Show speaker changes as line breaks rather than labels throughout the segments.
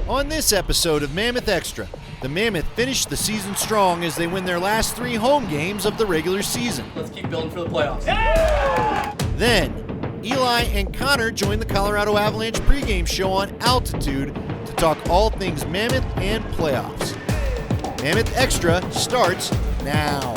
On this episode of Mammoth Extra, the Mammoth finished the season strong as they win their last 3 home games of the regular season.
Let's keep building for the playoffs.
Yeah!
Then, Eli and Connor joined the Colorado Avalanche pregame show on Altitude to talk all things Mammoth and playoffs. Mammoth Extra starts now.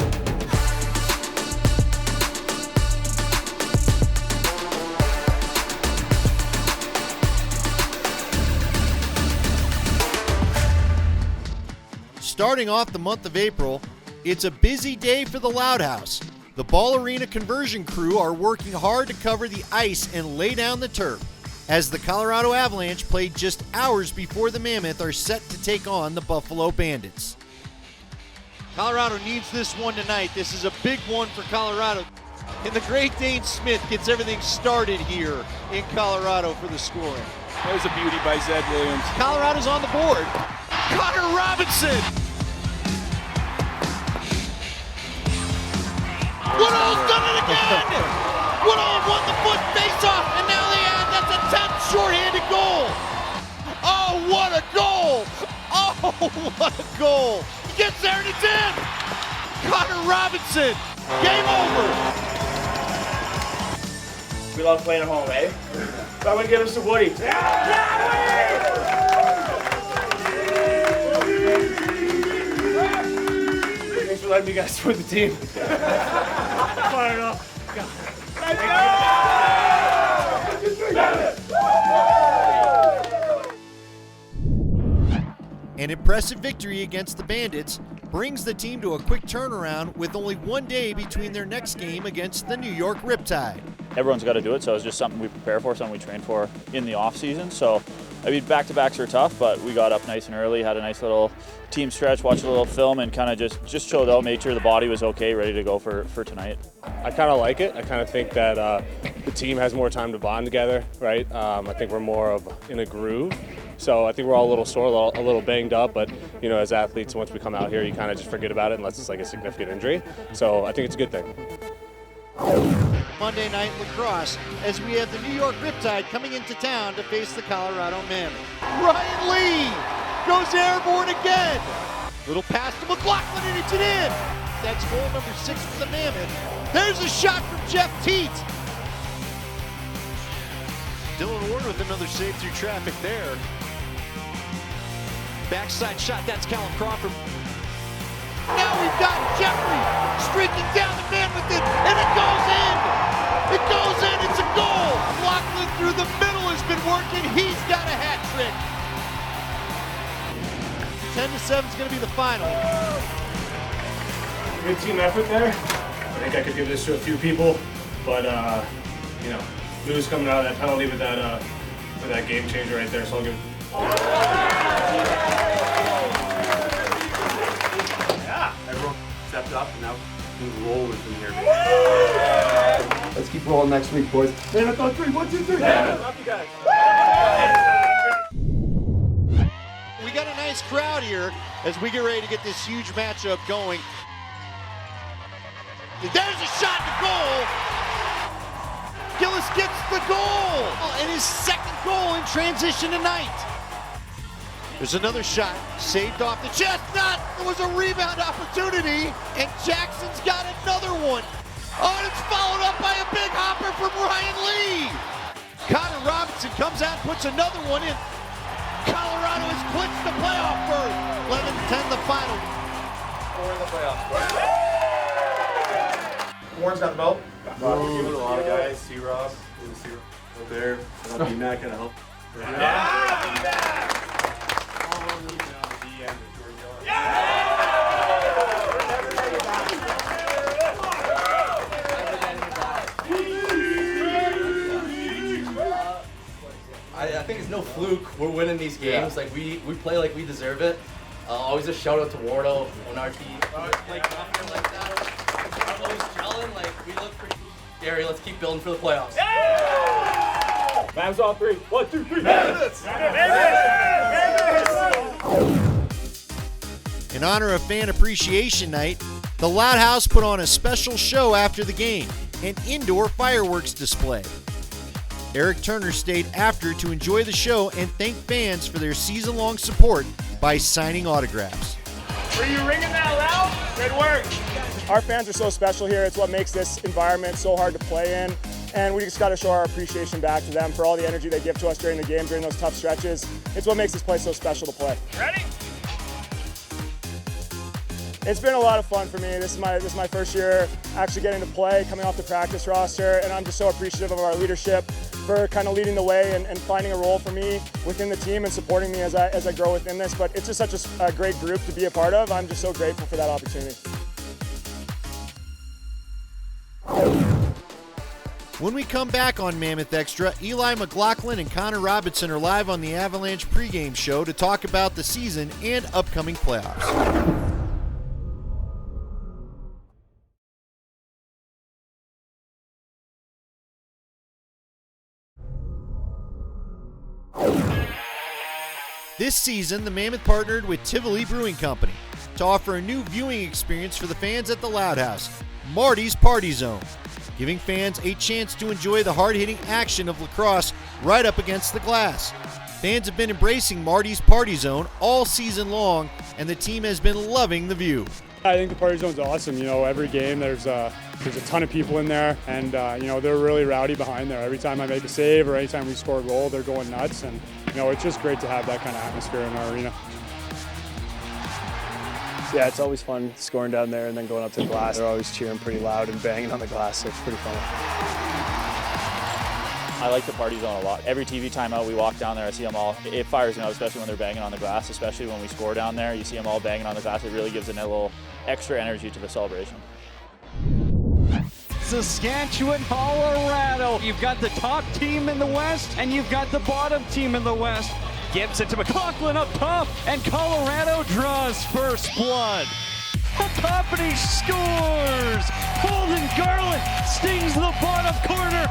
Starting off the month of April, it's a busy day for the Loud House. The Ball Arena conversion crew are working hard to cover the ice and lay down the turf, as the Colorado Avalanche played just hours before the Mammoth are set to take on the Buffalo Bandits. Colorado needs this one tonight. This is a big one for Colorado. And the great Dane Smith gets everything started here in Colorado for the scoring.
That was a beauty by Zed Williams.
Colorado's on the board. Connor Robinson! Woodall's done it again! Woodall won the foot face-off, and now they add that's a 10th shorthanded goal! Oh, what a goal! Oh, what a goal! He gets there and it's in! Connor Robinson! Game over!
We love playing at home, eh? That would get us to Woody. Thanks for letting me guys support the team. Fire up. Let's
go! An impressive victory against the Bandits brings the team to a quick turnaround with only one day between their next game against the New York Riptide.
Everyone's got to do it, so it's just something we prepare for, something we train for in the off season. So, I mean, back-to-backs are tough, but we got up nice and early, had a nice little team stretch, watched a little film, and kind of just chilled out, made sure the body was okay, ready to go for tonight.
I kind of like it. I kind of think that the team has more time to bond together, right? I think we're more of in a groove. So I think we're all a little sore, a little banged up, but you know, as athletes, once we come out here, you kind of just forget about it unless it's like a significant injury. So I think it's a good thing.
Monday night lacrosse, as we have the New York Riptide coming into town to face the Colorado Mammoth. Ryan Lee goes airborne again. Little pass to McLaughlin and it's in. That's goal number 6 for the Mammoth. There's a shot from Jeff Teat. Dylan Ward with another save through traffic there. Backside shot, that's Callum Crawford. Now we've got Jeffrey streaking down the man with it, and it goes in! It goes in, it's a goal! McLaughlin through the middle has been working, he's got a hat trick. 10-7 is going to be the final.
Good team effort there. I think I could give this to a few people, but you know, Lou's coming out of that penalty with that game changer right there, so I'll give
Everyone stepped up, and now we're rolling from here.
Let's keep rolling next week, boys.
Man, I thought 3, 1, 2, 3.
Yeah. Love you guys.
We got a nice crowd here as we get ready to get this huge matchup going. There's a shot to goal. Gillis gets the goal, and his second goal in transition tonight. There's another shot, saved off the chestnut. There was a rebound opportunity, and Jackson's got another one. Oh, and it's followed up by a big hopper from Ryan Lee. Connor Robinson comes out and puts another one in. Colorado has clinched the playoff berth. 11-10 the final.
We're in the playoffs.
Warren's got the belt.
We're giving a lot of guys. C-Rob, up there. I'll be Matt gonna help.
I think it's no fluke. We're winning these games. Like we play like we deserve it. Always a shout out to Wardo on our team. Like nothing like that. We're always gelling. Like we look pretty scary. Let's keep building for the playoffs.
Mavs on 3. 1, 2, 3.
In honor of Fan Appreciation Night, the Loud House put on a special show after the game, an indoor fireworks display. Eric Turner stayed after to enjoy the show and thank fans for their season-long support by signing autographs.
Were you ringing that loud? Good work. Our fans are so special here. It's what makes this environment so hard to play in. And we just got to show our appreciation back to them for all the energy they give to us during the game, during those tough stretches. It's what makes this place so special to play. Ready? It's been a lot of fun for me. This is my first year actually getting to play, coming off the practice roster, and I'm just so appreciative of our leadership for kind of leading the way and finding a role for me within the team and supporting me as I grow within this. But it's just such a great group to be a part of. I'm just so grateful for that opportunity.
When we come back on Mammoth Extra, Eli McLaughlin and Connor Robinson are live on the Avalanche pregame show to talk about the season and upcoming playoffs. This season, the Mammoth partnered with Tivoli Brewing Company to offer a new viewing experience for the fans at the Loud House, Marty's Party Zone, giving fans a chance to enjoy the hard-hitting action of lacrosse right up against the glass. Fans have been embracing Marty's Party Zone all season long, and the team has been loving the view.
I think the Party Zone's awesome. You know, every game there's a ton of people in there, and you know, they're really rowdy behind there. Every time I make a save or anytime we score a goal, they're going nuts, and you know, it's just great to have that kind of atmosphere in our arena.
Yeah, it's always fun scoring down there and then going up to the glass. They're always cheering pretty loud and banging on the glass, so it's pretty fun.
I like the Party Zone a lot. Every TV timeout we walk down there, I see them all. It fires me out, especially when they're banging on the glass, especially when we score down there. You see them all banging on the glass. It really gives it a little extra energy to the celebration.
Saskatchewan, Colorado. You've got the top team in the West, and you've got the bottom team in the West. Gives it to McLaughlin up top, and Colorado draws first blood. Up top, and he scores! Holden Garland stings the bottom corner.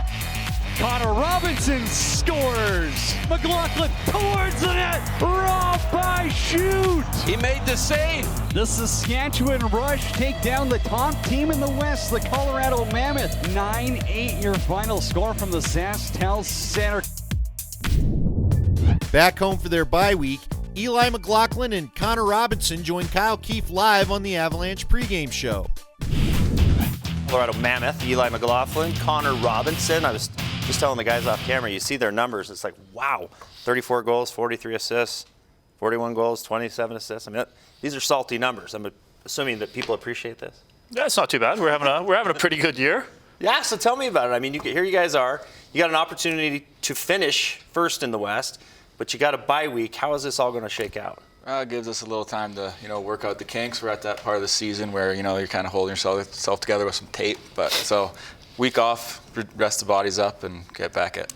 Connor Robinson scores! McLaughlin towards the net! Raw by shoot! He made the save! The Saskatchewan Rush take down the top team in the West, the Colorado Mammoth. 9-8 your final score from the SaskTel Center.
Back home for their bye week, Eli McLaughlin and Connor Robinson join Kyle Keefe live on the Avalanche pregame show.
Colorado Mammoth, Eli McLaughlin, Connor Robinson. I was just telling the guys off camera, you see their numbers, it's like, wow, 34 goals, 43 assists, 41 goals, 27 assists. I mean, these are salty numbers. I'm assuming that people appreciate this.
Yeah, it's not too bad. We're having a pretty good year.
Yeah, so tell me about it. I mean, here you guys are. You got an opportunity to finish first in the West, but you got a bye week. How is this all going to shake out?
It gives us a little time to, work out the kinks. We're at that part of the season where, you're kind of holding yourself together with some tape. But so week off, rest the bodies up, and get back at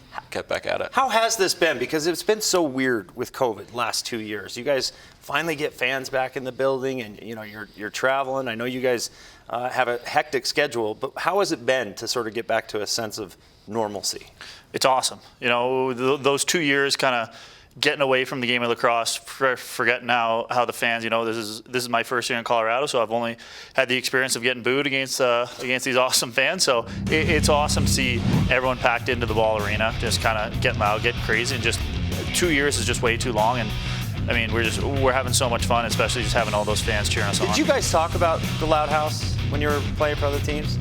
it.
How has this been? Because it's been so weird with COVID last 2 years. You guys finally get fans back in the building, and you're traveling. I know you guys have a hectic schedule, but how has it been to sort of get back to a sense of normalcy?
It's awesome. Those 2 years kind of getting away from the game of lacrosse, forgetting how the fans, this is my first year in Colorado, so I've only had the experience of getting booed against these awesome fans. So it's awesome to see everyone packed into the Ball Arena, just kind of getting loud, getting crazy, and just 2 years is just way too long. And I mean, we're having so much fun, especially just having all those fans cheering us on.
Did you guys talk about the Loud House when you were playing for other teams?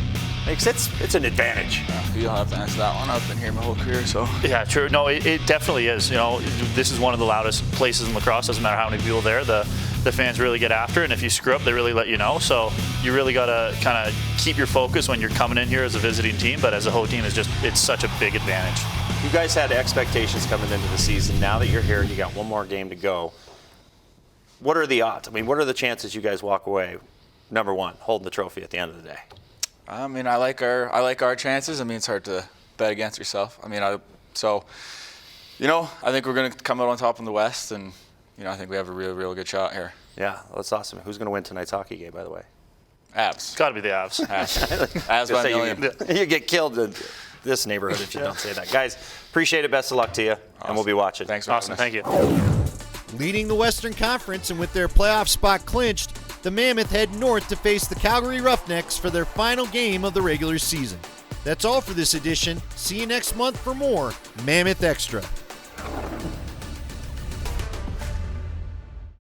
It's an advantage.
You don't have to answer that one. I've been here my whole career, so.
Yeah, true. No, it definitely is. This is one of the loudest places in lacrosse. Doesn't matter how many people there. The fans really get after it, and if you screw up, they really let you know. So you really got to kind of keep your focus when you're coming in here as a visiting team, but as a home team, it's such a big advantage.
You guys had expectations coming into the season. Now that you're here, you got one more game to go. What are the odds? I mean, what are the chances you guys walk away, number one, holding the trophy at the end of the day?
I mean, I like our chances. I mean, it's hard to bet against yourself. I mean, I think we're going to come out on top in the West, and I think we have a real good shot here.
Yeah, that's awesome. Who's going to win tonight's hockey game, by the way?
Avs.
Got to be the Avs.
Avs by a million.
You get killed in this neighborhood if you don't say that. Guys, appreciate it. Best of luck to you, and we'll be watching.
Thanks for
Awesome. Thank you.
Leading the Western Conference and with their playoff spot clinched, the Mammoth head north to face the Calgary Roughnecks for their final game of the regular season. That's all for this edition. See you next month for more Mammoth Extra.